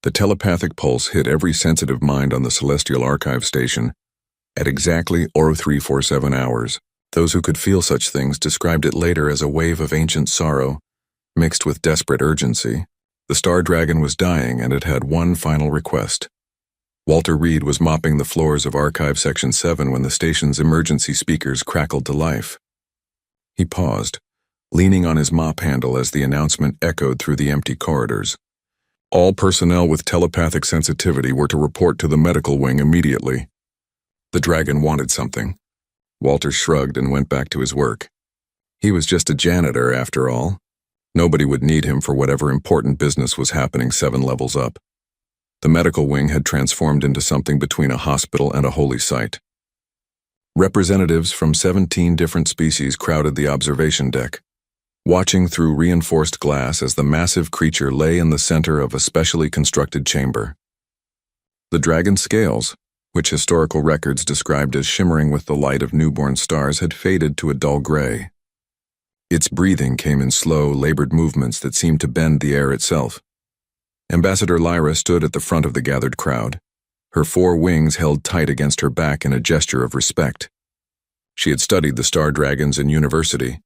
The telepathic pulse hit every sensitive mind on the Celestial Archive Station at exactly 0347 hours. Those who could feel such things described it later as a wave of ancient sorrow, mixed with desperate urgency. The Star Dragon was dying, and it had one final request. Walter Reed was mopping the floors of Archive Section 7 when the station's emergency speakers crackled to life. He paused, leaning on his mop handle as the announcement echoed through the empty corridors. All personnel with telepathic sensitivity were to report to the medical wing immediately. The Dragon wanted something. Walter shrugged and went back to his work. He was just a janitor, after all. Nobody would need him for whatever important business was happening 7 levels up. The medical wing had transformed into something between a hospital and a holy site. Representatives from 17 different species crowded the observation deck, watching through reinforced glass as the massive creature lay in the center of a specially constructed chamber. The dragon's scales, which historical records described as shimmering with the light of newborn stars, had faded to a dull gray. Its breathing came in slow, labored movements that seemed to bend the air itself. Ambassador Lyra stood at the front of the gathered crowd, her 4 wings held tight against her back in a gesture of respect. She had studied the Star Dragons in university,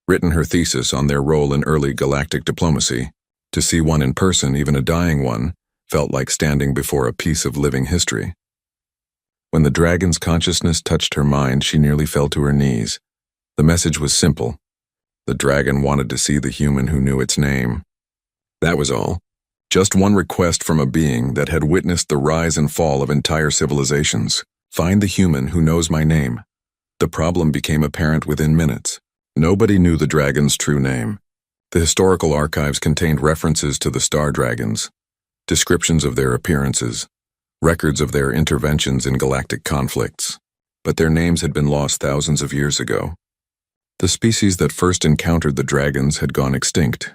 written her thesis on their role in early galactic diplomacy. To see one in person, even a dying one, felt like standing before a piece of living history. When the dragon's consciousness touched her mind, she nearly fell to her knees. The message was simple. The dragon wanted to see the human who knew its name. That was all. Just one request from a being that had witnessed the rise and fall of entire civilizations. Find the human who knows my name. The problem became apparent within minutes. Nobody knew the dragon's true name. The historical archives contained references to the Star Dragons, descriptions of their appearances, records of their interventions in galactic conflicts, but their names had been lost thousands of years ago. The species that first encountered the dragons had gone extinct.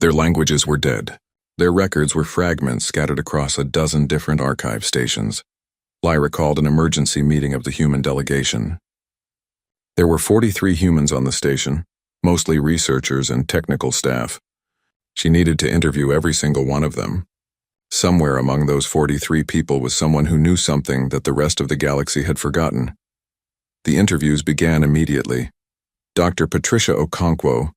Their languages were dead. Their records were fragments scattered across a dozen different archive stations. Lyra called an emergency meeting of the human delegation. There were 43 humans on the station, mostly researchers and technical staff. She needed to interview every single one of them. Somewhere among those 43 people was someone who knew something that the rest of the galaxy had forgotten. The interviews began immediately. Dr. Patricia Okonkwo,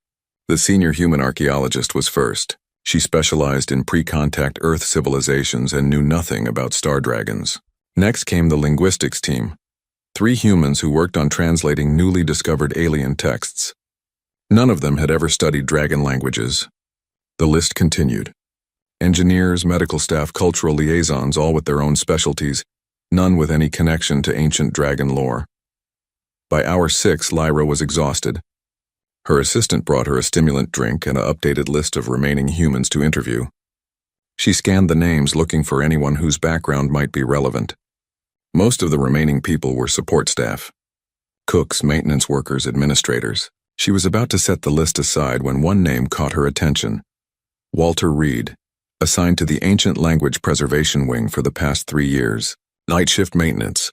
the senior human archaeologist, was first. She specialized in pre-contact Earth civilizations and knew nothing about Star Dragons. Next came the linguistics team, 3 humans who worked on translating newly discovered alien texts. None of them had ever studied dragon languages. The list continued. Engineers, medical staff, cultural liaisons, all with their own specialties, none with any connection to ancient dragon lore. By hour 6, Lyra was exhausted. Her assistant brought her a stimulant drink and an updated list of remaining humans to interview. She scanned the names, looking for anyone whose background might be relevant. Most of the remaining people were support staff. Cooks, maintenance workers, administrators. She was about to set the list aside when one name caught her attention. Walter Reed, assigned to the Ancient Language Preservation Wing for the past 3 years. Night shift maintenance.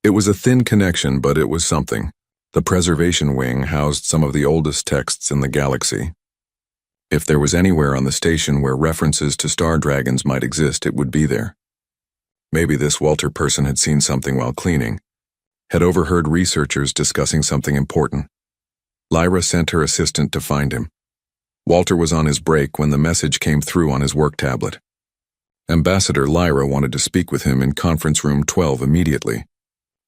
It was a thin connection, but it was something. The Preservation Wing housed some of the oldest texts in the galaxy. If there was anywhere on the station where references to Star Dragons might exist, it would be there. Maybe this Walter person had seen something while cleaning, had overheard researchers discussing something important. Lyra sent her assistant to find him. Walter was on his break when the message came through on his work tablet. Ambassador Lyra wanted to speak with him in conference room 12 immediately.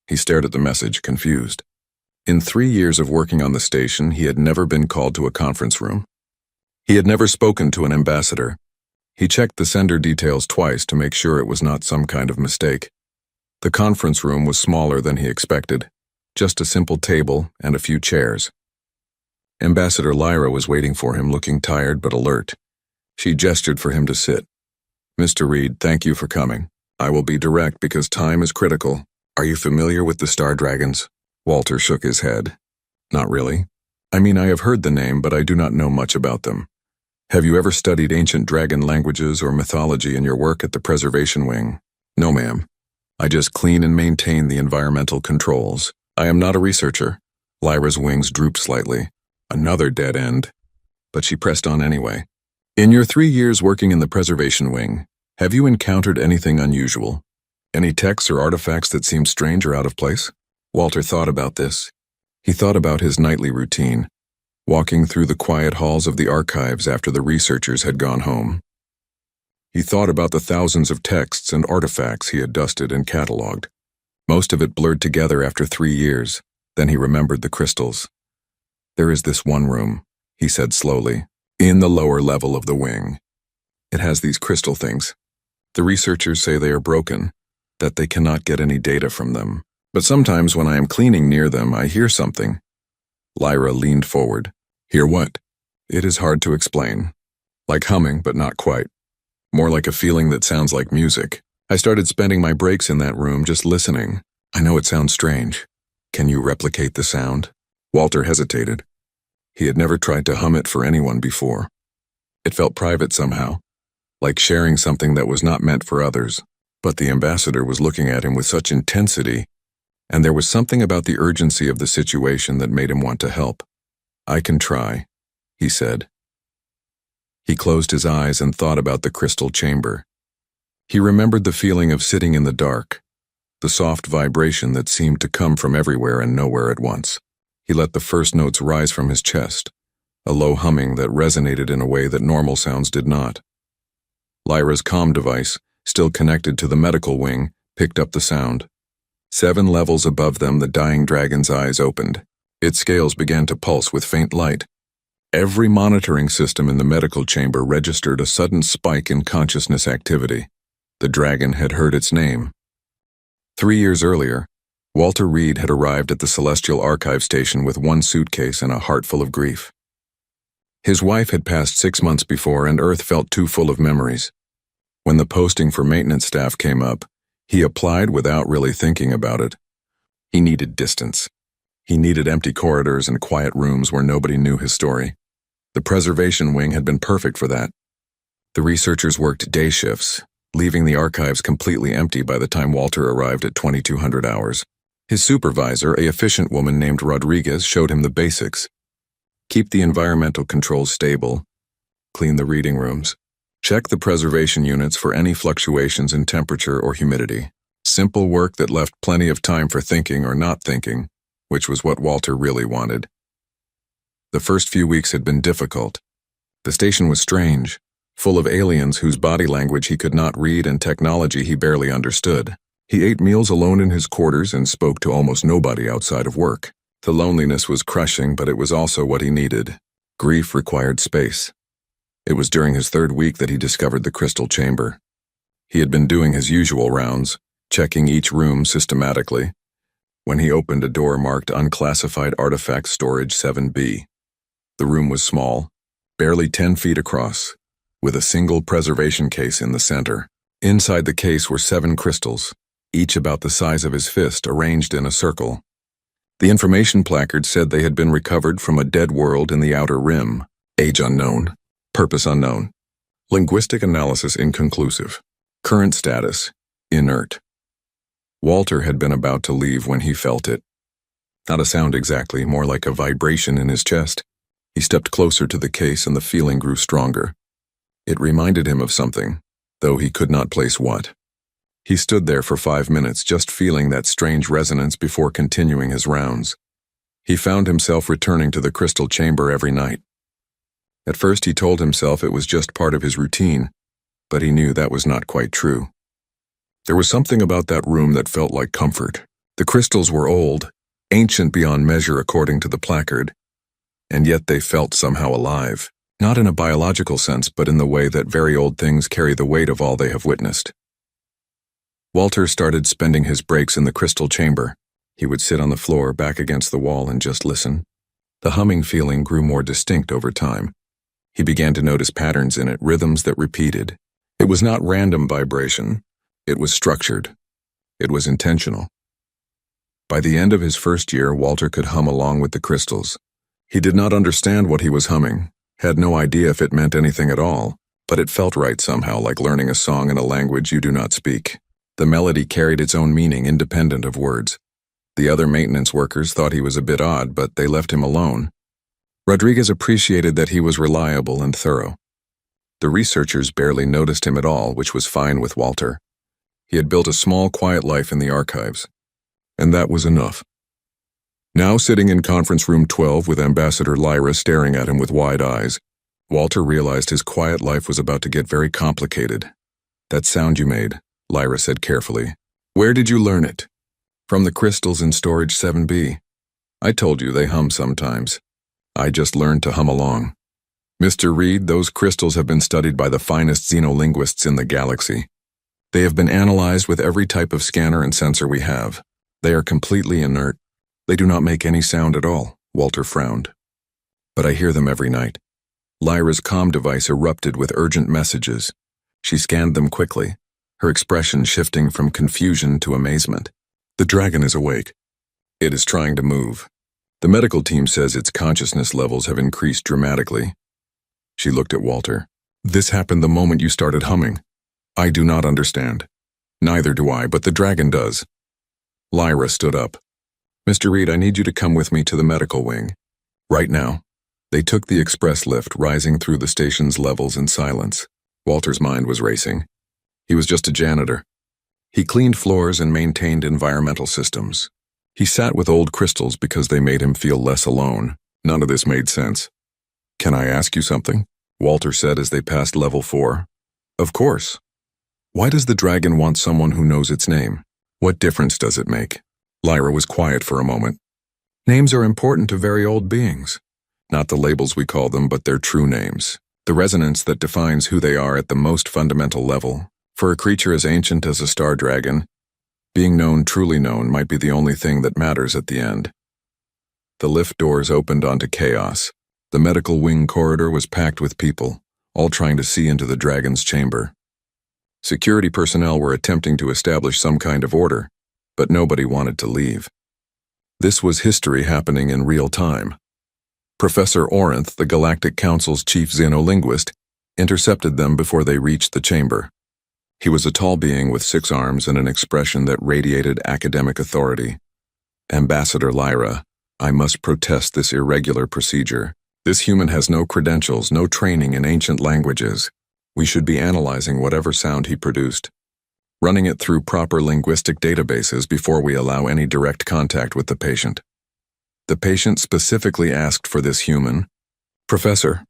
He stared at the message, confused. In 3 years of working on the station, he had never been called to a conference room. He had never spoken to an ambassador. He checked the sender details twice to make sure it was not some kind of mistake. The conference room was smaller than he expected, just a simple table and a few chairs. Ambassador Lyra was waiting for him, looking tired but alert. She gestured for him to sit. "Mr. Reed, thank you for coming. I will be direct because time is critical. Are you familiar with the Star Dragons?" Walter shook his head. "Not really. I mean, I have heard the name, but I do not know much about them. Have you ever studied ancient dragon languages or mythology in your work at the Preservation Wing?" "No, ma'am. I just clean and maintain the environmental controls. I am not a researcher." Lyra's wings drooped slightly. Another dead end. But she pressed on anyway. "In your 3 years working in the Preservation Wing, Have you encountered anything unusual? Any texts or artifacts that seemed strange or out of place? Walter thought about this. He thought about his nightly routine, walking through the quiet halls of the archives after the researchers had gone home. He thought about the thousands of texts and artifacts he had dusted and cataloged. Most of it blurred together after 3 years. Then he remembered the crystals. There is this one room, he said slowly, in the lower level of the wing. It has these crystal things. The researchers say they are broken, that they cannot get any data from them. But sometimes when I am cleaning near them, I hear something. Lyra leaned forward. Hear what? It is hard to explain. Like humming, but not quite. More like a feeling that sounds like music. I started spending my breaks in that room just listening. I know it sounds strange. Can you replicate the sound? Walter hesitated. He had never tried to hum it for anyone before. It felt private somehow, like sharing something that was not meant for others. But the ambassador was looking at him with such intensity, and there was something about the urgency of the situation that made him want to help. I can try, he said. He closed his eyes and thought about the crystal chamber. He remembered the feeling of sitting in the dark, the soft vibration that seemed to come from everywhere and nowhere at once. He let the first notes rise from his chest, a low humming that resonated in a way that normal sounds did not. Lyra's comm device, still connected to the medical wing, picked up the sound. 7 levels above them, the dying dragon's eyes opened. Its scales began to pulse with faint light. Every monitoring system in the medical chamber registered a sudden spike in consciousness activity. The dragon had heard its name. 3 years earlier, Walter Reed had arrived at the Celestial Archive Station with 1 suitcase and a heart full of grief. His wife had passed 6 months before, and Earth felt too full of memories. When the posting for maintenance staff came up, he applied without really thinking about it. He needed distance. He needed empty corridors and quiet rooms where nobody knew his story. The preservation wing had been perfect for that. The researchers worked day shifts, leaving the archives completely empty by the time Walter arrived at 2200 hours. His supervisor, a efficient woman named Rodriguez, showed him the basics. Keep the environmental controls stable. Clean the reading rooms. Check the preservation units for any fluctuations in temperature or humidity. Simple work that left plenty of time for thinking or not thinking, which was what Walter really wanted. The first few weeks had been difficult. The station was strange, full of aliens whose body language he could not read and technology he barely understood. He ate meals alone in his quarters and spoke to almost nobody outside of work. The loneliness was crushing, but it was also what he needed. Grief required space. It was during his 3rd week that he discovered the crystal chamber. He had been doing his usual rounds, checking each room systematically, when he opened a door marked Unclassified Artifact Storage 7B. The room was small, barely 10 feet across, with a single preservation case in the center. Inside the case were 7 crystals, each about the size of his fist, arranged in a circle. The information placard said they had been recovered from a dead world in the Outer Rim. Age unknown. Purpose unknown. Linguistic analysis inconclusive. Current status, inert. Walter had been about to leave when he felt it. Not a sound exactly, more like a vibration in his chest. He stepped closer to the case and the feeling grew stronger. It reminded him of something, though he could not place what. He stood there for 5 minutes, just feeling that strange resonance before continuing his rounds. He found himself returning to the crystal chamber every night. At first he told himself it was just part of his routine, but he knew that was not quite true. There was something about that room that felt like comfort. The crystals were old, ancient beyond measure according to the placard, and yet they felt somehow alive, not in a biological sense, but in the way that very old things carry the weight of all they have witnessed. Walter started spending his breaks in the crystal chamber. He would sit on the floor, back against the wall, and just listen. The humming feeling grew more distinct over time. He began to notice patterns in it, rhythms that repeated. It was not random vibration. It was structured. It was intentional. By the end of his first year, Walter could hum along with the crystals. He did not understand what he was humming, had no idea if it meant anything at all, but it felt right somehow, like learning a song in a language you do not speak. The melody carried its own meaning independent of words. The other maintenance workers thought he was a bit odd, but they left him alone. Rodriguez appreciated that he was reliable and thorough. The researchers barely noticed him at all, which was fine with Walter. He had built a small, quiet life in the archives, and that was enough. Now sitting in conference room 12 with Ambassador Lyra staring at him with wide eyes, Walter realized his quiet life was about to get very complicated. "That sound you made," Lyra said carefully. "Where did you learn it?" "From the crystals in storage 7B. I told you they hum sometimes. I just learned to hum along." "Mr. Reed, those crystals have been studied by the finest xenolinguists in the galaxy. They have been analyzed with every type of scanner and sensor we have. They are completely inert. They do not make any sound at all," Walter frowned. "But I hear them every night." Lyra's comm device erupted with urgent messages. She scanned them quickly, her expression shifting from confusion to amazement. "The dragon is awake. It is trying to move. The medical team says its consciousness levels have increased dramatically." She looked at Walter. "This happened the moment you started humming. I do not understand." "Neither do I, but the dragon does." Lyra stood up. "Mr. Reed, I need you to come with me to the medical wing. Right now." They took the express lift, rising through the station's levels in silence. Walter's mind was racing. He was just a janitor. He cleaned floors and maintained environmental systems. He sat with old crystals because they made him feel less alone. None of this made sense. "Can I ask you something?" Walter said as they passed level 4. "Of course. Why does the dragon want someone who knows its name? What difference does it make?" Lyra was quiet for a moment. "Names are important to very old beings. Not the labels we call them, but their true names. The resonance that defines who they are at the most fundamental level. For a creature as ancient as a star dragon, being known, truly known, might be the only thing that matters at the end." The lift doors opened onto chaos. The medical wing corridor was packed with people, all trying to see into the dragon's chamber. Security personnel were attempting to establish some kind of order, but nobody wanted to leave. This was history happening in real time. Professor Orinth, the Galactic Council's chief xenolinguist, intercepted them before they reached the chamber. He was a tall being with 6 arms and an expression that radiated academic authority. "Ambassador Lyra, I must protest this irregular procedure. This human has no credentials, no training in ancient languages. We should be analyzing whatever sound he produced, running it through proper linguistic databases before we allow any direct contact with the patient. The patient specifically asked for this human." "Professor,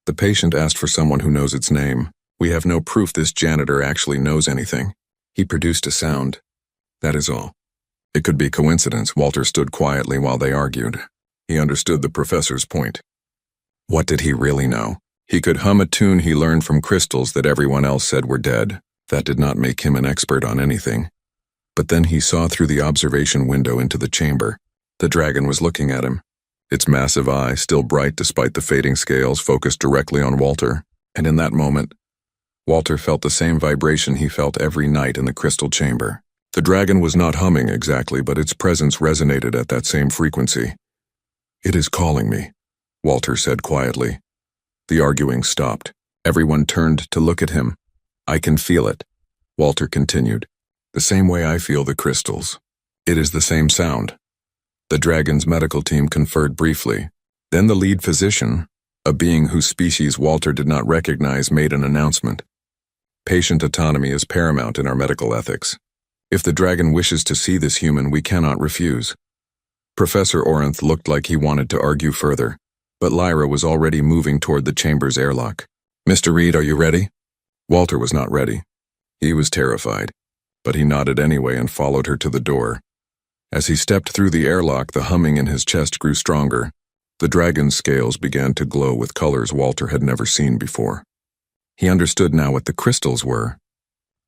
the patient asked for someone who knows its name. We have no proof this janitor actually knows anything. He produced a sound. That is all." It could be coincidence. Walter stood quietly while they argued. He understood the professor's point. What did he really know? He could hum a tune he learned from crystals that everyone else said were dead. That did not make him an expert on anything. But then he saw through the observation window into the chamber. The dragon was looking at him. Its massive eye, still bright despite the fading scales, focused directly on Walter. And in that moment, Walter felt the same vibration he felt every night in the crystal chamber. The dragon was not humming exactly, but its presence resonated at that same frequency. "It is calling me," Walter said quietly. The arguing stopped. Everyone turned to look at him. "I can feel it," Walter continued. "The same way I feel the crystals. It is the same sound." The dragon's medical team conferred briefly. Then the lead physician, a being whose species Walter did not recognize, made an announcement. "Patient autonomy is paramount in our medical ethics. If the dragon wishes to see this human, we cannot refuse." Professor Orinth looked like he wanted to argue further, but Lyra was already moving toward the chamber's airlock. "Mr. Reed, are you ready?" Walter was not ready. He was terrified, but he nodded anyway and followed her to the door. As he stepped through the airlock, the humming in his chest grew stronger. The dragon's scales began to glow with colors Walter had never seen before. He understood now what the crystals were.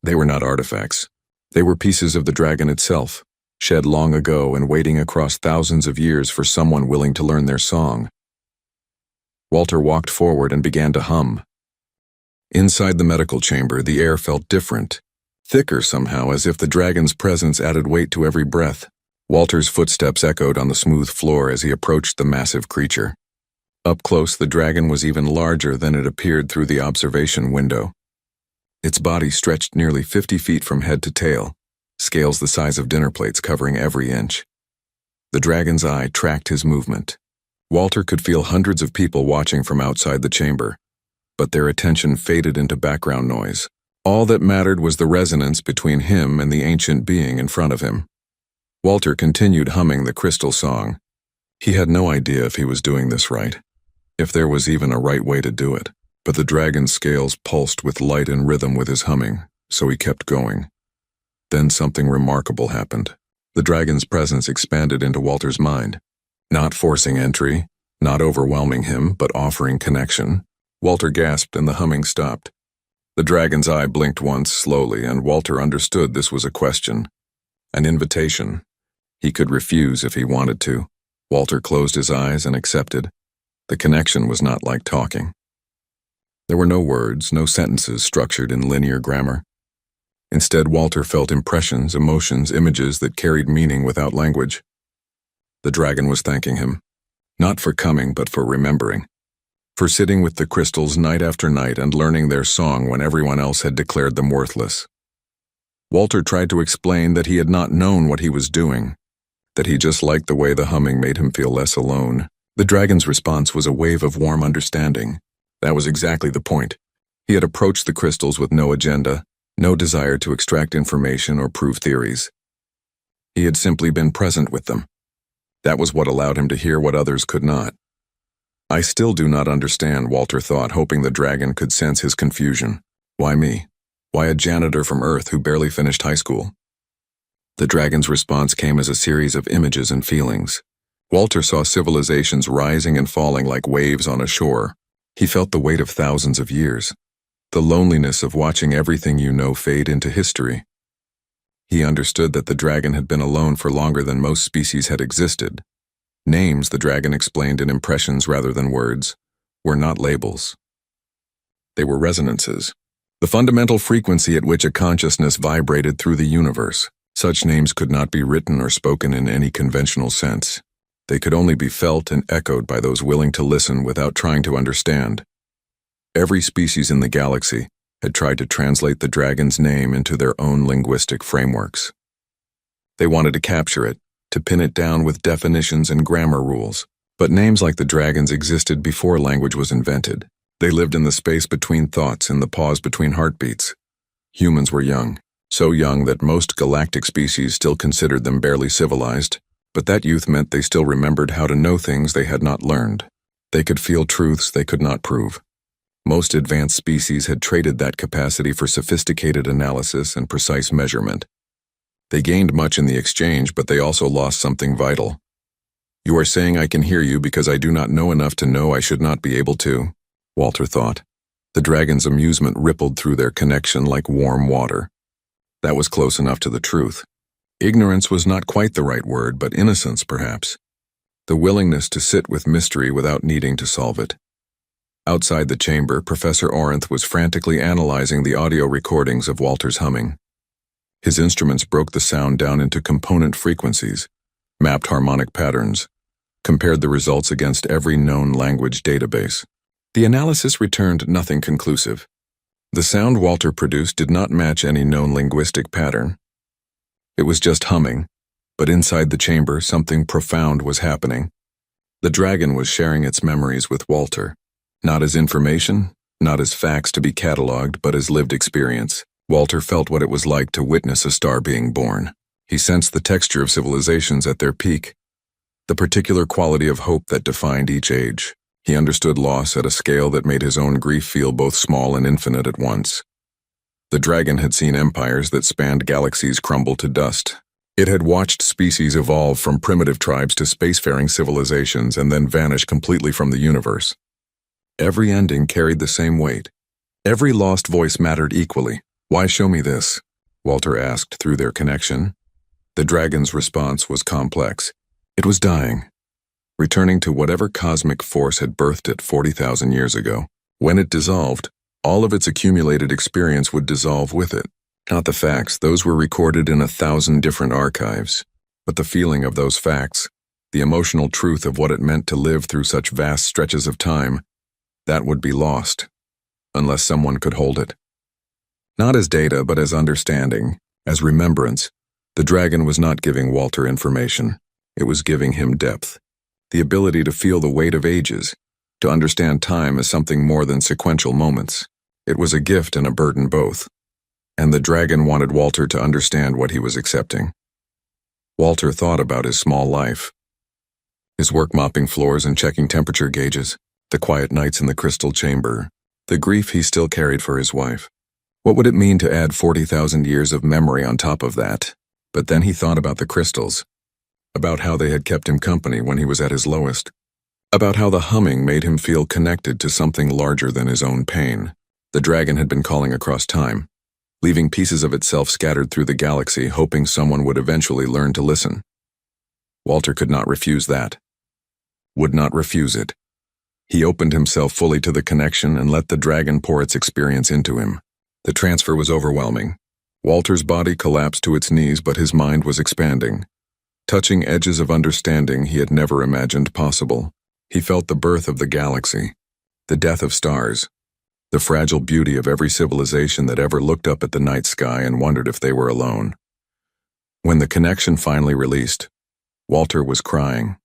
They were not artifacts. They were pieces of the dragon itself, shed long ago and waiting across thousands of years for someone willing to learn their song. Walter walked forward and began to hum. Inside the medical chamber, the air felt different, thicker somehow, as if the dragon's presence added weight to every breath. Walter's footsteps echoed on the smooth floor as he approached the massive creature. Up close, the dragon was even larger than it appeared through the observation window. Its body stretched nearly 50 feet from head to tail, scales the size of dinner plates covering every inch. The dragon's eye tracked his movement. Walter could feel hundreds of people watching from outside the chamber. but their attention faded into background noise. All that mattered was the resonance between him and the ancient being in front of him. Walter continued humming the crystal song. He had no idea if he was doing this right, if there was even a right way to do it, but the dragon's scales pulsed with light and rhythm with his humming, so he kept going. Then something remarkable happened. The dragon's presence expanded into Walter's mind, not forcing entry, not overwhelming him, but offering connection. Walter gasped and the humming stopped. The dragon's eye blinked once, slowly, and Walter understood this was a question, an invitation. He could refuse if he wanted to. Walter closed his eyes and accepted. The connection was not like talking. There were no words, no sentences structured in linear grammar. Instead, Walter felt impressions, emotions, images that carried meaning without language. The dragon was thanking him, not for coming, but for remembering, for sitting with the crystals night after night and learning their song when everyone else had declared them worthless. Walter tried to explain that he had not known what he was doing, that he just liked the way the humming made him feel less alone. The dragon's response was a wave of warm understanding. That was exactly the point. He had approached the crystals with no agenda, no desire to extract information or prove theories. He had simply been present with them. That was what allowed him to hear what others could not. I still do not understand, Walter thought, hoping the dragon could sense his confusion. Why me? Why a janitor from Earth who barely finished high school? The dragon's response came as a series of images and feelings. Walter saw civilizations rising and falling like waves on a shore. He felt the weight of thousands of years, the loneliness of watching everything you know fade into history. He understood that the dragon had been alone for longer than most species had existed. Names, the dragon explained in impressions rather than words, were not labels. They were resonances, the fundamental frequency at which a consciousness vibrated through the universe. Such names could not be written or spoken in any conventional sense. They could only be felt and echoed by those willing to listen without trying to understand. Every species in the galaxy had tried to translate the dragon's name into their own linguistic frameworks. They wanted to capture it, to pin it down with definitions and grammar rules. But names like the dragon's existed before language was invented. They lived in the space between thoughts and the pause between heartbeats. Humans were young, so young that most galactic species still considered them barely civilized, but that youth meant they still remembered how to know things they had not learned. They could feel truths they could not prove. Most advanced species had traded that capacity for sophisticated analysis and precise measurement. They gained much in the exchange, but they also lost something vital. You are saying I can hear you because I do not know enough to know I should not be able to, Walter thought. The dragon's amusement rippled through their connection like warm water. That was close enough to the truth. Ignorance was not quite the right word, but innocence, perhaps. The willingness to sit with mystery without needing to solve it. Outside the chamber, Professor Orenth was frantically analyzing the audio recordings of Walter's humming. His instruments broke the sound down into component frequencies, mapped harmonic patterns, compared the results against every known language database. The analysis returned nothing conclusive. The sound Walter produced did not match any known linguistic pattern. It was just humming, but inside the chamber something profound was happening. The dragon was sharing its memories with Walter, not as information, not as facts to be catalogued, but as lived experience. Walter felt what it was like to witness a star being born. He sensed the texture of civilizations at their peak, the particular quality of hope that defined each age. He understood loss at a scale that made his own grief feel both small and infinite at once. The dragon had seen empires that spanned galaxies crumble to dust. It had watched species evolve from primitive tribes to spacefaring civilizations and then vanish completely from the universe. Every ending carried the same weight. Every lost voice mattered equally. Why show me this? Walter asked through their connection. The dragon's response was complex. It was dying, returning to whatever cosmic force had birthed it 40,000 years ago. When it dissolved, all of its accumulated experience would dissolve with it. Not the facts, those were recorded in 1,000 different archives, but the feeling of those facts, the emotional truth of what it meant to live through such vast stretches of time, that would be lost, unless someone could hold it. Not as data, but as understanding, as remembrance. The dragon was not giving Walter information. It was giving him depth, the ability to feel the weight of ages, to understand time as something more than sequential moments. It was a gift and a burden both. And the dragon wanted Walter to understand what he was accepting. Walter thought about his small life. His work mopping floors and checking temperature gauges, the quiet nights in the crystal chamber, the grief he still carried for his wife. What would it mean to add 40,000 years of memory on top of that? But then he thought about the crystals, about how they had kept him company when he was at his lowest, about how the humming made him feel connected to something larger than his own pain. The dragon had been calling across time, leaving pieces of itself scattered through the galaxy, hoping someone would eventually learn to listen. Walter could not refuse that. Would not refuse it. He opened himself fully to the connection and let the dragon pour its experience into him. The transfer was overwhelming. Walter's body collapsed to its knees, but his mind was expanding, touching edges of understanding he had never imagined possible. He felt the birth of the galaxy, the death of stars, the fragile beauty of every civilization that ever looked up at the night sky and wondered if they were alone. When the connection finally released, Walter was crying.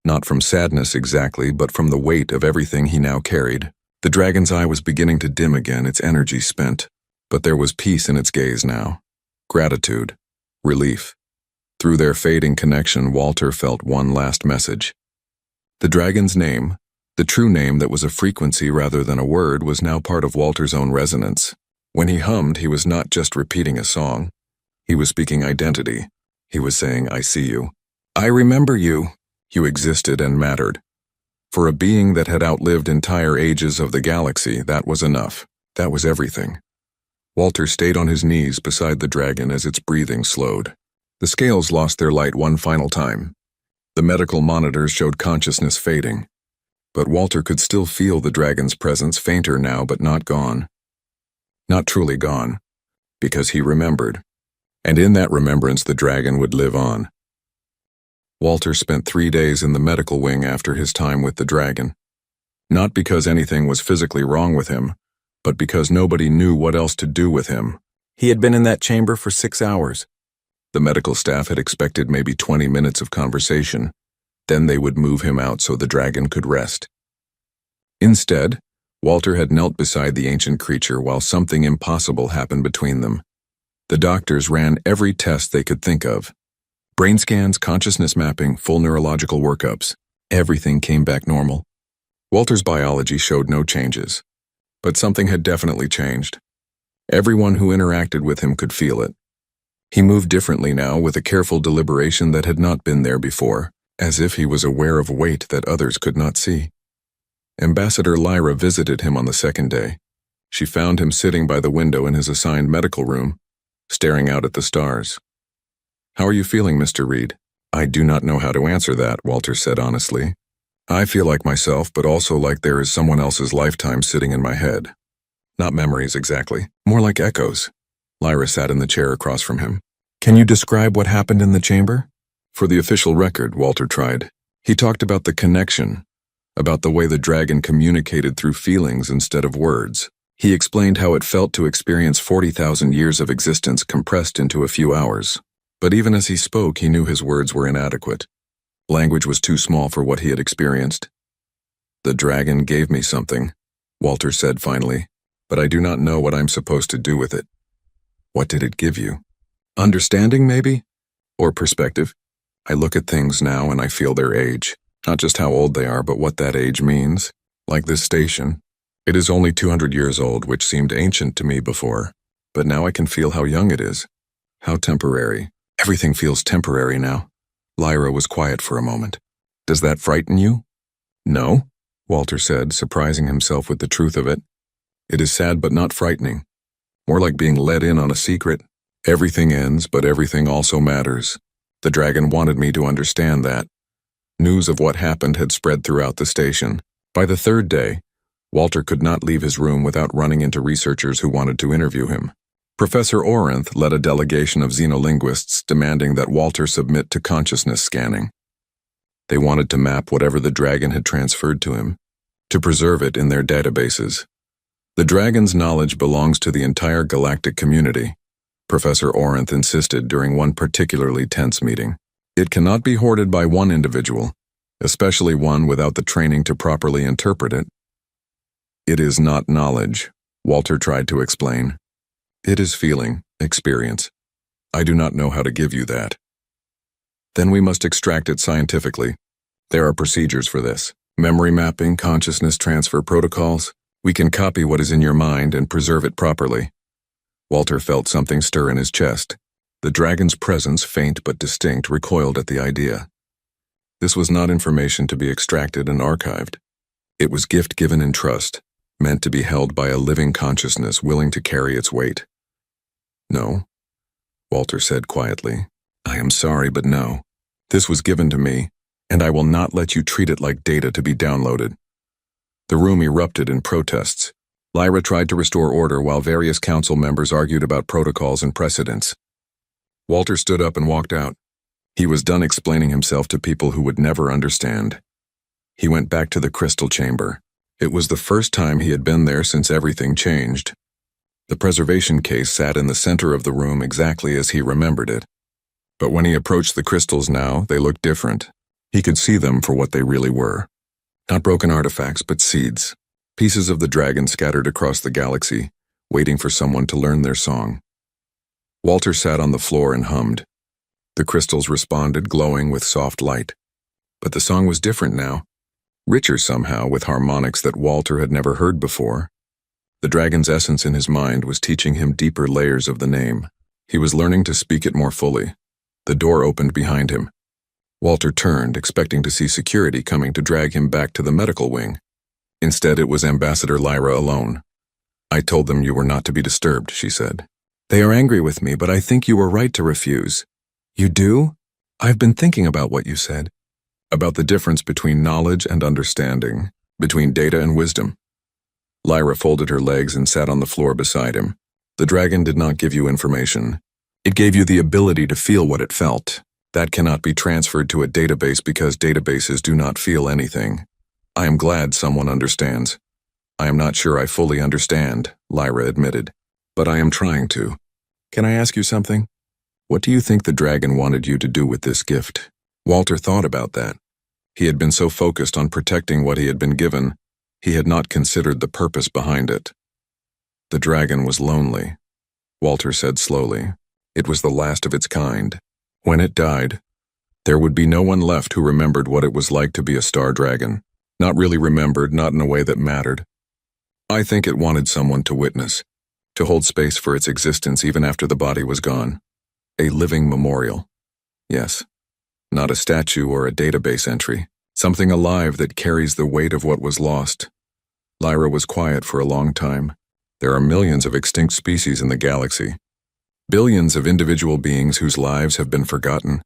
Not from sadness exactly, but from the weight of everything he now carried. The dragon's eye was beginning to dim again, its energy spent, but there was peace in its gaze now. Gratitude, relief. Through their fading connection, Walter felt one last message. The dragon's name, the true name that was a frequency rather than a word, was now part of Walter's own resonance. When he hummed, he was not just repeating a song. He was speaking identity. He was saying, "I see you. I remember you. You existed and mattered." For a being that had outlived entire ages of the galaxy, that was enough. That was everything. Walter stayed on his knees beside the dragon as its breathing slowed. The scales lost their light one final time. The medical monitors showed consciousness fading. But Walter could still feel the dragon's presence, fainter now but not gone. Not truly gone, because he remembered. And in that remembrance the dragon would live on. Walter spent 3 days in the medical wing after his time with the dragon. Not because anything was physically wrong with him, but because nobody knew what else to do with him. He had been in that chamber for 6 hours. The medical staff had expected maybe 20 minutes of conversation. Then they would move him out so the dragon could rest. Instead, Walter had knelt beside the ancient creature while something impossible happened between them. The doctors ran every test they could think of. Brain scans, consciousness mapping, full neurological workups. Everything came back normal. Walter's biology showed no changes. But something had definitely changed. Everyone who interacted with him could feel it. He moved differently now, with a careful deliberation that had not been there before, as if he was aware of weight that others could not see. Ambassador Lyra visited him on the second day. She found him sitting by the window in his assigned medical room, staring out at the stars. "How are you feeling, Mr. Reed?" "I do not know how to answer that," Walter said honestly. "I feel like myself, but also like there is someone else's lifetime sitting in my head. Not memories exactly, more like echoes." Lyra sat in the chair across from him. "Can you describe what happened in the chamber?" For the official record, Walter tried. He talked about the connection, about the way the dragon communicated through feelings instead of words. He explained how it felt to experience 40,000 years of existence compressed into a few hours. But even as he spoke, he knew his words were inadequate. Language was too small for what he had experienced. "The dragon gave me something," Walter said finally, "but I do not know what I'm supposed to do with it." "What did it give you?" "Understanding, maybe? Or perspective. I look at things now and I feel their age. Not just how old they are, but what that age means. Like this station. It is only 200 years old, which seemed ancient to me before. But now I can feel how young it is. How temporary. Everything feels temporary now." Lyra was quiet for a moment. "Does that frighten you?" "No," Walter said, surprising himself with the truth of it. "It is sad but not frightening. More like being let in on a secret. Everything ends, but everything also matters. The dragon wanted me to understand that." News of what happened had spread throughout the station. By the third day, Walter could not leave his room without running into researchers who wanted to interview him. Professor Orenth led a delegation of xenolinguists demanding that Walter submit to consciousness scanning. They wanted to map whatever the dragon had transferred to him, to preserve it in their databases. The dragon's knowledge belongs to the entire galactic community, Professor Orenth insisted during one particularly tense meeting. It cannot be hoarded by one individual. especially one without the training to properly interpret it. It is not knowledge, Walter tried to explain. It is feeling, experience. I do not know how to give you that. Then we must extract it scientifically. There are procedures for this. Memory mapping, consciousness transfer protocols. We can copy what is in your mind and preserve it properly. Walter felt something stir in his chest. The dragon's presence, faint but distinct, recoiled at the idea. This was not information to be extracted and archived. It was gift given in trust, meant to be held by a living consciousness willing to carry its weight. No, Walter said quietly. I am sorry, but no. This was given to me, and I will not let you treat it like data to be downloaded. The room erupted in protests. Lyra tried to restore order while various council members argued about protocols and precedents. Walter stood up and walked out. He was done explaining himself to people who would never understand. He went back to the crystal chamber. It was the first time he had been there since everything changed. The preservation case sat in the center of the room exactly as he remembered it. But when he approached the crystals now, they looked different. He could see them for what they really were. Not broken artifacts, but seeds. Pieces of the dragon scattered across the galaxy, waiting for someone to learn their song. Walter sat on the floor and hummed. The crystals responded, glowing with soft light. But the song was different now, richer somehow, with harmonics that Walter had never heard before. The dragon's essence in his mind was teaching him deeper layers of the name. He was learning to speak it more fully. The door opened behind him. Walter turned, expecting to see security coming to drag him back to the medical wing. Instead, it was Ambassador Lyra alone. I told them you were not to be disturbed, she said. They are angry with me, but I think you were right to refuse. You do? I've been thinking about what you said. About the difference between knowledge and understanding, between data and wisdom. Lyra folded her legs and sat on the floor beside him. The dragon did not give you information. It gave you the ability to feel what it felt. That cannot be transferred to a database because databases do not feel anything. I am glad someone understands. I am not sure I fully understand, Lyra admitted, but I am trying to. Can I ask you something? What do you think the dragon wanted you to do with this gift? Walter thought about that. He had been so focused on protecting what he had been given, he had not considered the purpose behind it. The dragon was lonely, Walter said slowly. It was the last of its kind. When it died, there would be no one left who remembered what it was like to be a star dragon. Not really remembered, not in a way that mattered. I think it wanted someone to witness, to hold space for its existence even after the body was gone. A living memorial. Yes, not a statue or a database entry. Something alive that carries the weight of what was lost. Lyra was quiet for a long time. There are millions of extinct species in the galaxy. Billions of individual beings whose lives have been forgotten.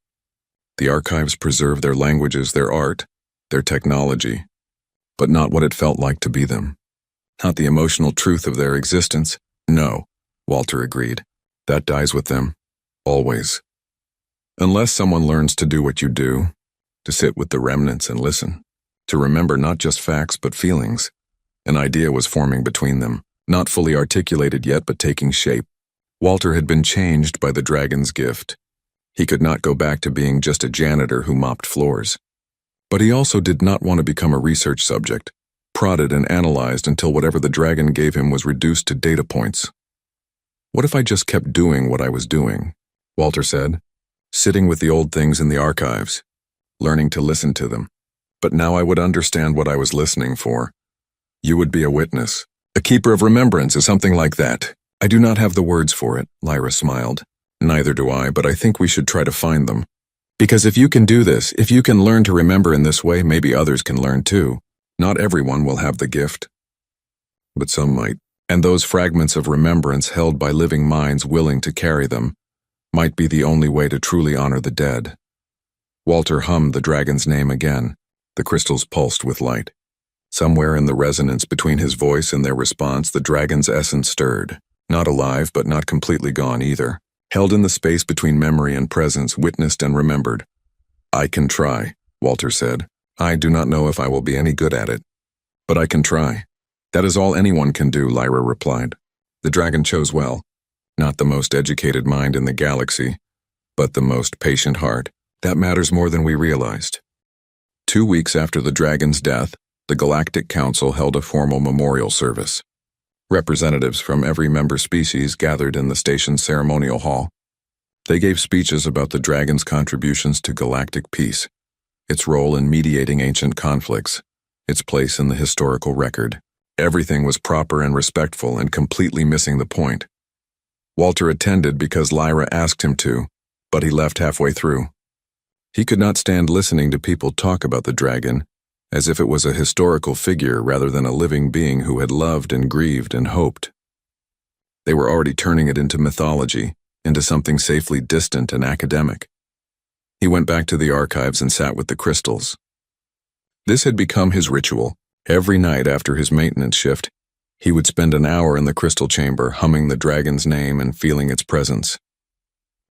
The archives preserve their languages, their art, their technology, but not what it felt like to be them. Not the emotional truth of their existence. No, Walter agreed. That dies with them. Always. Unless someone learns to do what you do, to sit with the remnants and listen, to remember not just facts but feelings. An idea was forming between them, not fully articulated yet but taking shape. Walter had been changed by the dragon's gift. He could not go back to being just a janitor who mopped floors. But he also did not want to become a research subject, prodded and analyzed until whatever the dragon gave him was reduced to data points. What if I just kept doing what I was doing? Walter said, sitting with the old things in the archives, learning to listen to them. But now I would understand what I was listening for. You would be a witness, a keeper of remembrance or something like that. I do not have the words for it, Lyra smiled. Neither do I, but I think we should try to find them. Because if you can do this, if you can learn to remember in this way, maybe others can learn too. Not everyone will have the gift. But some might. And those fragments of remembrance held by living minds willing to carry them might be the only way to truly honor the dead. Walter hummed the dragon's name again. The crystals pulsed with light. Somewhere in the resonance between his voice and their response, the dragon's essence stirred. Not alive, but not completely gone either. Held in the space between memory and presence, witnessed and remembered. I can try, Walter said. I do not know if I will be any good at it. But I can try. That is all anyone can do, Lyra replied. The dragon chose well. Not the most educated mind in the galaxy, but the most patient heart. That matters more than we realized. 2 weeks after the dragon's death, the Galactic Council held a formal memorial service. Representatives from every member species gathered in the station's ceremonial hall. They gave speeches about the dragon's contributions to galactic peace, its role in mediating ancient conflicts, its place in the historical record. Everything was proper and respectful and completely missing the point. Walter attended because Lyra asked him to, but he left halfway through. He could not stand listening to people talk about the dragon as if it was a historical figure rather than a living being who had loved and grieved and hoped. They were already turning it into mythology, into something safely distant and academic. He went back to the archives and sat with the crystals. This had become his ritual. Every night after his maintenance shift, he would spend an hour in the crystal chamber humming the dragon's name and feeling its presence.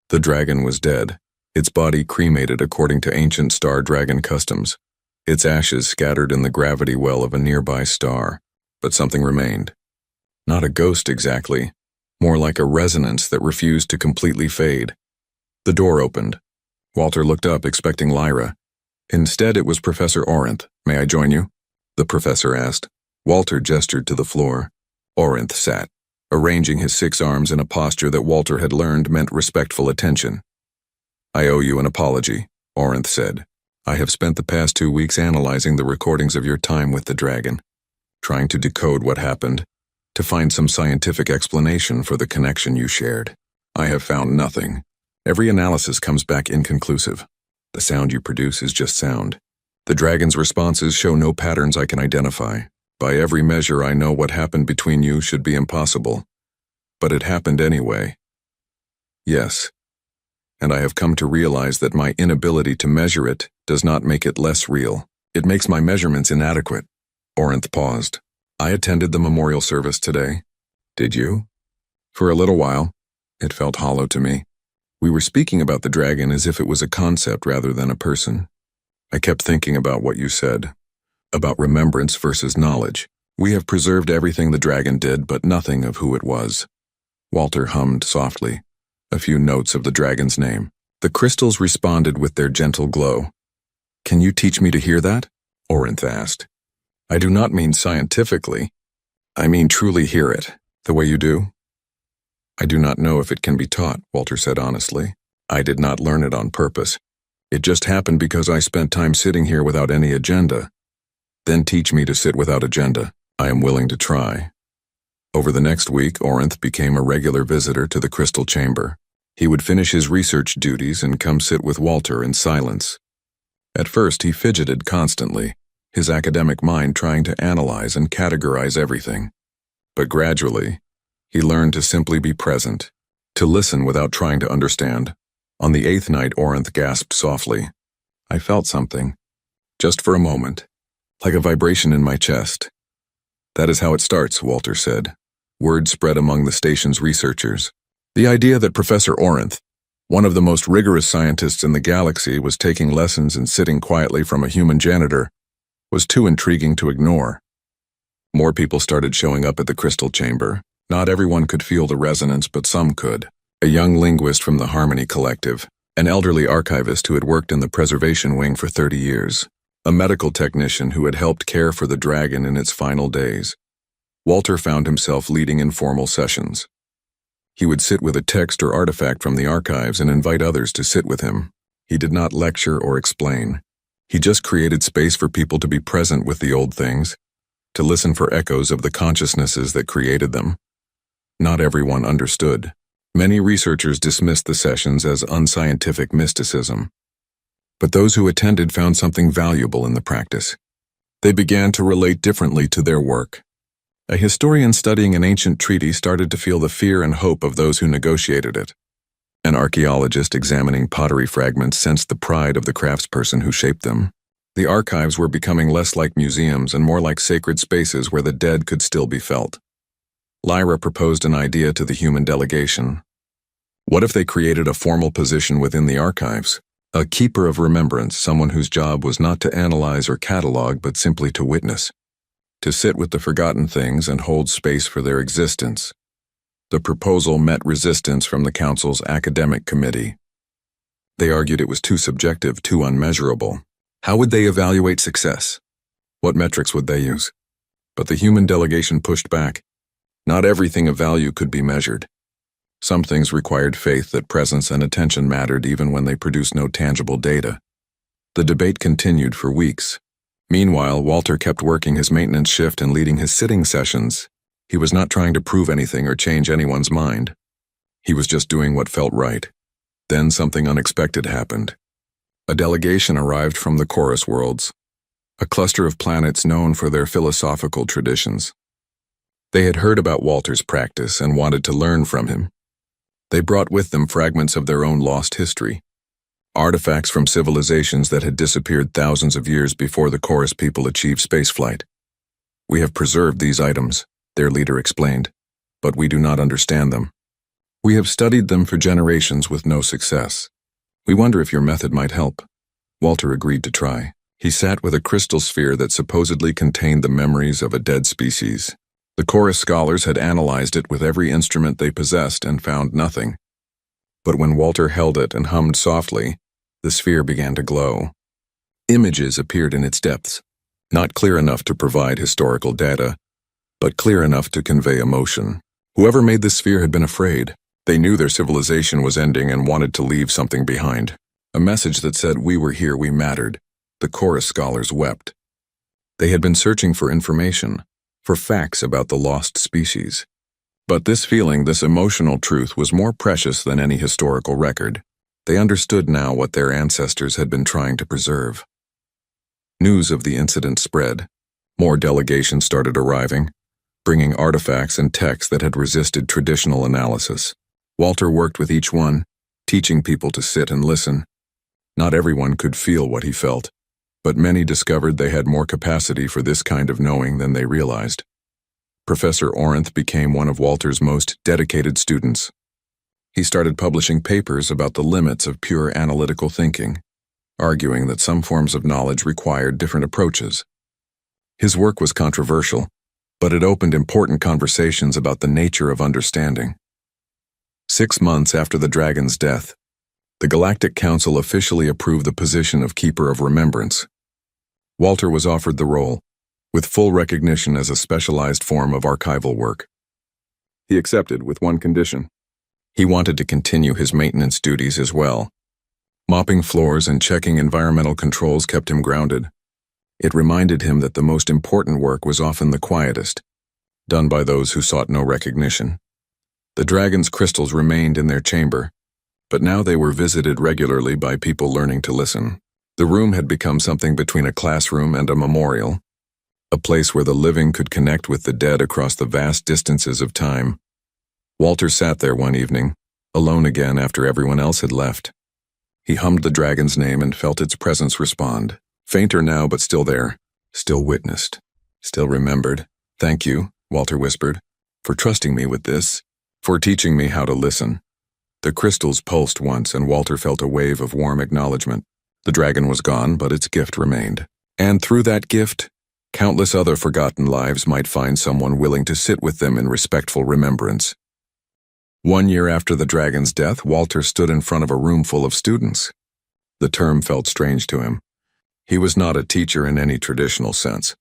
The dragon was dead, its body cremated according to ancient star dragon customs, its ashes scattered in the gravity well of a nearby star, but something remained. Not a ghost exactly, more like a resonance that refused to completely fade. The door opened. Walter looked up, expecting Lyra. Instead, it was Professor Orinth. "May I join you?" the professor asked. Walter gestured to the floor. Orinth sat, arranging his 6 arms in a posture that Walter had learned meant respectful attention. "I owe you an apology," Orinth said. "I have spent the past 2 weeks analyzing the recordings of your time with the dragon, trying to decode what happened, to find some scientific explanation for the connection you shared. I have found nothing. Every analysis comes back inconclusive. The sound you produce is just sound. The dragon's responses show no patterns I can identify. By every measure, I know what happened between you should be impossible. But it happened anyway. Yes. And I have come to realize that my inability to measure it does not make it less real. It makes my measurements inadequate." Orinth paused. "I attended the memorial service today." "Did you?" "For a little while. It felt hollow to me. We were speaking about the dragon as if it was a concept rather than a person. I kept thinking about what you said, about remembrance versus knowledge. We have preserved everything the dragon did, but nothing of who it was." Walter hummed softly, a few notes of the dragon's name. The crystals responded with their gentle glow. "Can you teach me to hear that?" Orinth asked. "I do not mean scientifically. I mean truly hear it, the way you do." "I do not know if it can be taught," Walter said honestly. "I did not learn it on purpose. It just happened because I spent time sitting here without any agenda. Then teach me to sit without agenda. I am willing to try." Over the next week, Orinth became a regular visitor to the crystal chamber. He would finish his research duties and come sit with Walter in silence. At first, he fidgeted constantly, his academic mind trying to analyze and categorize everything. But gradually, he learned to simply be present, to listen without trying to understand. On the 8th night, Orinth gasped softly. "I felt something, just for a moment, like a vibration in my chest." "That is how it starts," Walter said. Word spread among the station's researchers. The idea that Professor Orinth, one of the most rigorous scientists in the galaxy, was taking lessons and sitting quietly from a human janitor was too intriguing to ignore. More people started showing up at the crystal chamber. Not everyone could feel the resonance, but some could. A young linguist from the Harmony Collective, an elderly archivist who had worked in the preservation wing for 30 years, a medical technician who had helped care for the dragon in its final days. Walter found himself leading informal sessions. He would sit with a text or artifact from the archives and invite others to sit with him. He did not lecture or explain. He just created space for people to be present with the old things, to listen for echoes of the consciousnesses that created them. Not everyone understood. Many researchers dismissed the sessions as unscientific mysticism. But those who attended found something valuable in the practice. They began to relate differently to their work. A historian studying an ancient treaty started to feel the fear and hope of those who negotiated it. An archaeologist examining pottery fragments sensed the pride of the craftsperson who shaped them. The archives were becoming less like museums and more like sacred spaces where the dead could still be felt. Lyra proposed an idea to the human delegation. What if they created a formal position within the archives? A keeper of remembrance, someone whose job was not to analyze or catalog, but simply to witness. To sit with the forgotten things and hold space for their existence. The proposal met resistance from the Council's academic committee. They argued it was too subjective, too unmeasurable. How would they evaluate success? What metrics would they use? But the human delegation pushed back. Not everything of value could be measured. Some things required faith that presence and attention mattered even when they produced no tangible data. The debate continued for weeks. Meanwhile, Walter kept working his maintenance shift and leading his sitting sessions. He was not trying to prove anything or change anyone's mind. He was just doing what felt right. Then something unexpected happened. A delegation arrived from the Chorus worlds, a cluster of planets known for their philosophical traditions. They had heard about Walter's practice and wanted to learn from him. They brought with them fragments of their own lost history, artifacts from civilizations that had disappeared thousands of years before the Chorus people achieved spaceflight. "We have preserved these items," their leader explained, "but we do not understand them. We have studied them for generations with no success. We wonder if your method might help." Walter agreed to try. He sat with a crystal sphere that supposedly contained the memories of a dead species. The Chorus scholars had analyzed it with every instrument they possessed and found nothing. But when Walter held it and hummed softly, the sphere began to glow. Images appeared in its depths, not clear enough to provide historical data, but clear enough to convey emotion. Whoever made the sphere had been afraid. They knew their civilization was ending and wanted to leave something behind. A message that said, "We were here, we mattered." The Chorus scholars wept. They had been searching for information, for facts about the lost species. But this feeling, this emotional truth, was more precious than any historical record. They understood now what their ancestors had been trying to preserve. News of the incident spread. More delegations started arriving, bringing artifacts and texts that had resisted traditional analysis. Walter worked with each one, teaching people to sit and listen. Not everyone could feel what he felt, but many discovered they had more capacity for this kind of knowing than they realized. Professor Orenth became one of Walter's most dedicated students. He started publishing papers about the limits of pure analytical thinking, arguing that some forms of knowledge required different approaches. His work was controversial, but it opened important conversations about the nature of understanding. 6 months after the dragon's death, the Galactic Council officially approved the position of Keeper of Remembrance. Walter was offered the role, with full recognition as a specialized form of archival work. He accepted with one condition. He wanted to continue his maintenance duties as well. Mopping floors and checking environmental controls kept him grounded. It reminded him that the most important work was often the quietest, done by those who sought no recognition. The dragon's crystals remained in their chamber, but now they were visited regularly by people learning to listen. The room had become something between a classroom and a memorial, a place where the living could connect with the dead across the vast distances of time. Walter sat there one evening, alone again after everyone else had left. He hummed the dragon's name and felt its presence respond. Fainter now, but still there, still witnessed, still remembered. "Thank you," Walter whispered, "for trusting me with this, for teaching me how to listen." The crystals pulsed once, and Walter felt a wave of warm acknowledgement. The dragon was gone, but its gift remained. And through that gift, countless other forgotten lives might find someone willing to sit with them in respectful remembrance. 1 year after the dragon's death, Walter stood in front of a room full of students. The term felt strange to him. He was not a teacher in any traditional sense.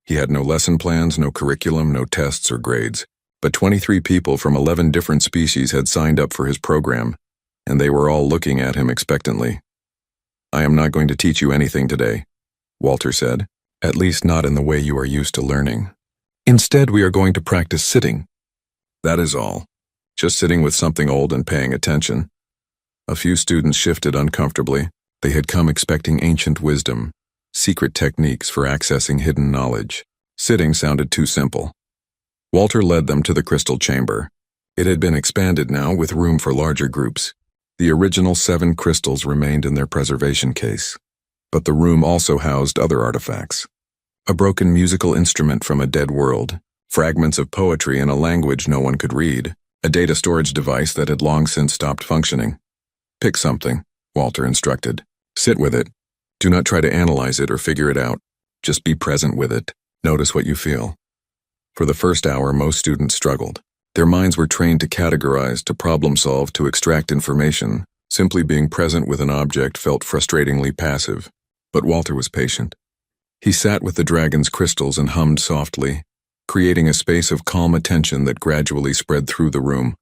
He had no lesson plans, no curriculum, no tests or grades. But 23 people from 11 different species had signed up for his program, and they were all looking at him expectantly. "I am not going to teach you anything today," Walter said, "at least not in the way you are used to learning. Instead, we are going to practice sitting. That is all. Just sitting with something old and paying attention." A few students shifted uncomfortably. They had come expecting ancient wisdom, secret techniques for accessing hidden knowledge. Sitting sounded too simple. Walter led them to the crystal chamber. It had been expanded now with room for larger groups. The original 7 crystals remained in their preservation case, but the room also housed other artifacts. A broken musical instrument from a dead world, fragments of poetry in a language no one could read, a data storage device that had long since stopped functioning. "Pick something," Walter instructed. "Sit with it. Do not try to analyze it or figure it out. Just be present with it. Notice what you feel." For the first hour, most students struggled. Their minds were trained to categorize, to problem solve, to extract information. Simply being present with an object felt frustratingly passive. But Walter was patient. He sat with the dragon's crystals and hummed softly, creating a space of calm attention that gradually spread through the room.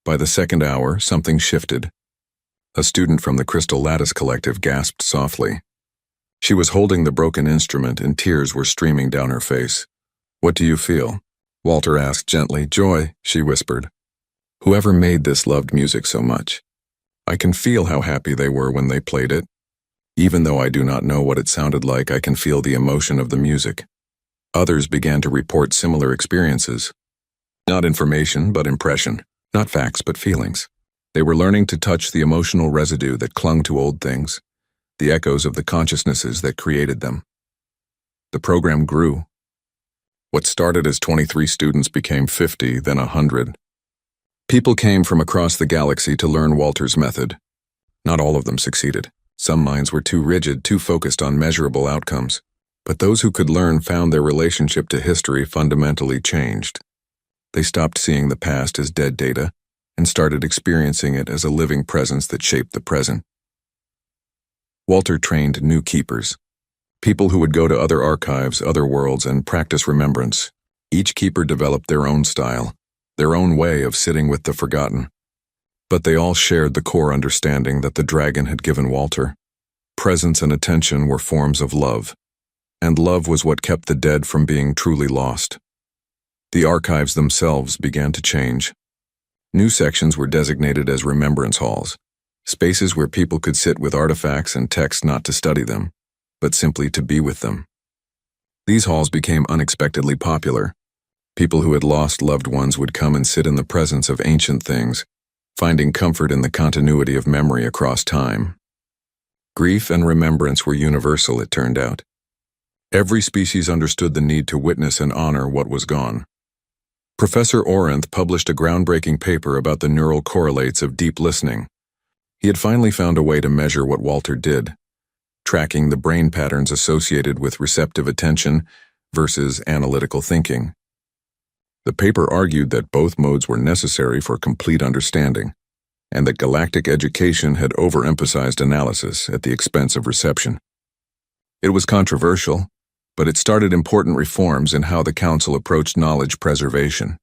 By the second hour, something shifted. A student from the Crystal Lattice Collective gasped softly. She was holding the broken instrument and tears were streaming down her face. "What do you feel?" Walter asked gently. "Joy," she whispered. "Whoever made this loved music so much. I can feel how happy they were when they played it. Even though I do not know what it sounded like, I can feel the emotion of the music." Others began to report similar experiences. Not information, but impression. Not facts, but feelings. They were learning to touch the emotional residue that clung to old things, the echoes of the consciousnesses that created them. The program grew. What started as 23 students became 50, then 100. People came from across the galaxy to learn Walter's method. Not all of them succeeded. Some minds were too rigid, too focused on measurable outcomes. But those who could learn found their relationship to history fundamentally changed. They stopped seeing the past as dead data and started experiencing it as a living presence that shaped the present. Walter trained new keepers, people who would go to other archives, other worlds, and practice remembrance. Each keeper developed their own style, their own way of sitting with the forgotten. But they all shared the core understanding that the dragon had given Walter. Presence and attention were forms of love, and love was what kept the dead from being truly lost. The archives themselves began to change. New sections were designated as remembrance halls, spaces where people could sit with artifacts and texts not to study them, but simply to be with them. These halls became unexpectedly popular. People who had lost loved ones would come and sit in the presence of ancient things, finding comfort in the continuity of memory across time. Grief and remembrance were universal, it turned out. Every species understood the need to witness and honor what was gone. Professor Orenth published a groundbreaking paper about the neural correlates of deep listening. He had finally found a way to measure what Walter did, tracking the brain patterns associated with receptive attention versus analytical thinking. The paper argued that both modes were necessary for complete understanding, and that galactic education had overemphasized analysis at the expense of reception. It was controversial, but it started important reforms in how the Council approached knowledge preservation.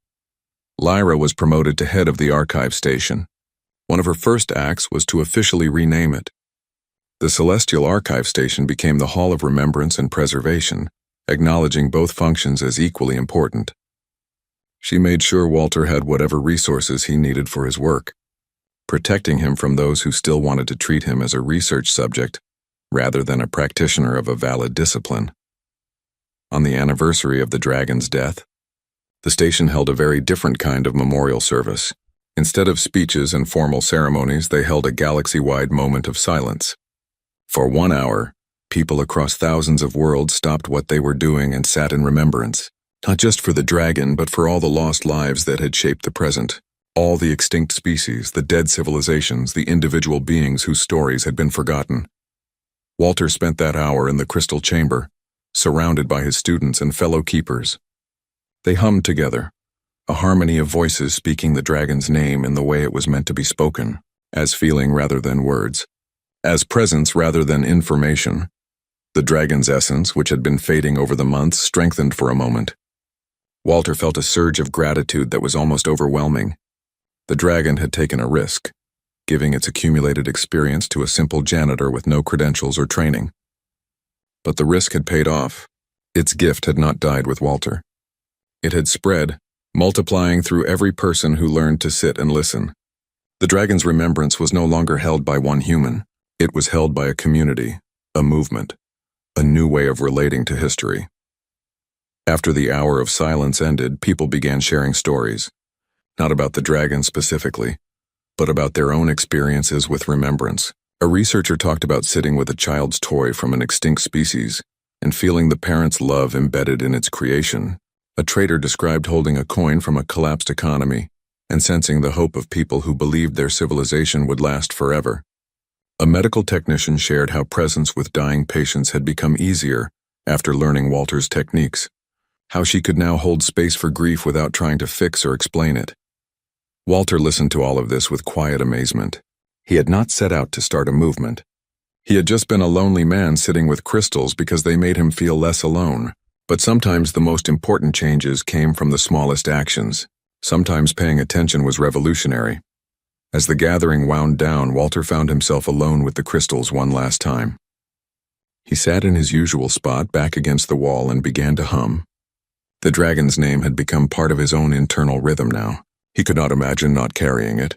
Lyra was promoted to head of the archive station. One of her first acts was to officially rename it. The Celestial Archive Station became the Hall of Remembrance and Preservation, acknowledging both functions as equally important. She made sure Walter had whatever resources he needed for his work, protecting him from those who still wanted to treat him as a research subject rather than a practitioner of a valid discipline. On the anniversary of the dragon's death, the station held a very different kind of memorial service. Instead of speeches and formal ceremonies, they held a galaxy-wide moment of silence. For 1 hour, people across thousands of worlds stopped what they were doing and sat in remembrance, not just for the dragon, but for all the lost lives that had shaped the present, all the extinct species, the dead civilizations, the individual beings whose stories had been forgotten. Walter spent that hour in the crystal chamber, surrounded by his students and fellow keepers. They hummed together, a harmony of voices speaking the dragon's name in the way it was meant to be spoken, as feeling rather than words, as presence rather than information. The dragon's essence, which had been fading over the months, strengthened for a moment. Walter felt a surge of gratitude that was almost overwhelming. The dragon had taken a risk, giving its accumulated experience to a simple janitor with no credentials or training. But the risk had paid off. Its gift had not died with Walter. It had spread, multiplying through every person who learned to sit and listen. The dragon's remembrance was no longer held by one human. It was held by a community, a movement, a new way of relating to history. After the hour of silence ended, people began sharing stories, not about the dragon specifically, but about their own experiences with remembrance. A researcher talked about sitting with a child's toy from an extinct species and feeling the parent's love embedded in its creation. A trader described holding a coin from a collapsed economy and sensing the hope of people who believed their civilization would last forever. A medical technician shared how presence with dying patients had become easier after learning Walter's techniques, how she could now hold space for grief without trying to fix or explain it. Walter listened to all of this with quiet amazement. He had not set out to start a movement. He had just been a lonely man sitting with crystals because they made him feel less alone. But sometimes the most important changes came from the smallest actions. Sometimes paying attention was revolutionary. As the gathering wound down, Walter found himself alone with the crystals one last time. He sat in his usual spot back against the wall and began to hum. The dragon's name had become part of his own internal rhythm now. He could not imagine not carrying it.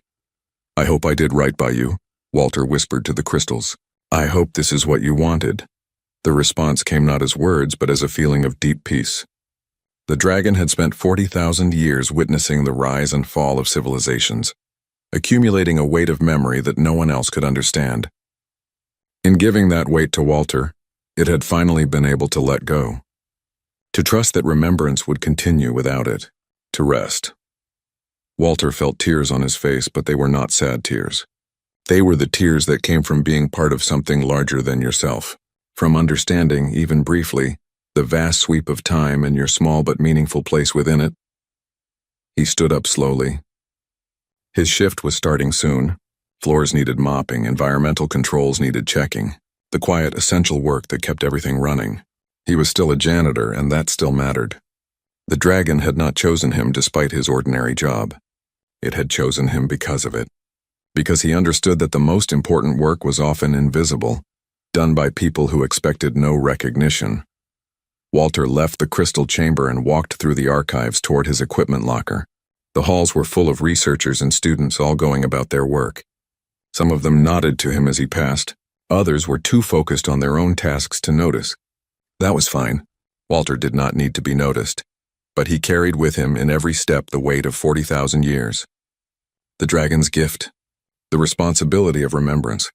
"I hope I did right by you," Walter whispered to the crystals. "I hope this is what you wanted." The response came not as words, but as a feeling of deep peace. The dragon had spent 40,000 years witnessing the rise and fall of civilizations, accumulating a weight of memory that no one else could understand. In giving that weight to Walter, it had finally been able to let go. To trust that remembrance would continue without it. To rest. Walter felt tears on his face, but they were not sad tears. They were the tears that came from being part of something larger than yourself, from understanding, even briefly, the vast sweep of time and your small but meaningful place within it. He stood up slowly. His shift was starting soon. Floors needed mopping, environmental controls needed checking, the quiet, essential work that kept everything running. He was still a janitor, and that still mattered. The dragon had not chosen him despite his ordinary job. It had chosen him because of it. Because he understood that the most important work was often invisible, done by people who expected no recognition. Walter left the crystal chamber and walked through the archives toward his equipment locker. The halls were full of researchers and students all going about their work. Some of them nodded to him as he passed. Others were too focused on their own tasks to notice. That was fine. Walter did not need to be noticed. But he carried with him in every step the weight of 40,000 years. The dragon's gift. The responsibility of remembrance.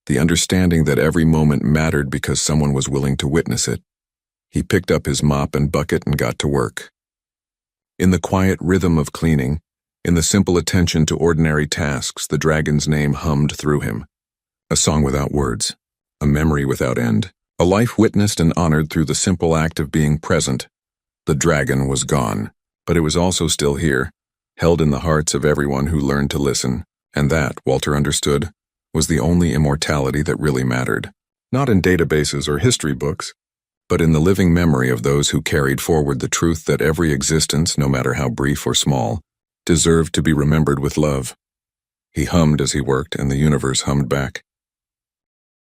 The understanding that every moment mattered because someone was willing to witness it. He picked up his mop and bucket and got to work. In the quiet rhythm of cleaning, in the simple attention to ordinary tasks, the dragon's name hummed through him. A song without words, a memory without end, a life witnessed and honored through the simple act of being present. The dragon was gone, but it was also still here, held in the hearts of everyone who learned to listen, and that, Walter understood, was the only immortality that really mattered. Not in databases or history books, but in the living memory of those who carried forward the truth that every existence, no matter how brief or small, deserved to be remembered with love. He hummed as he worked, and the universe hummed back.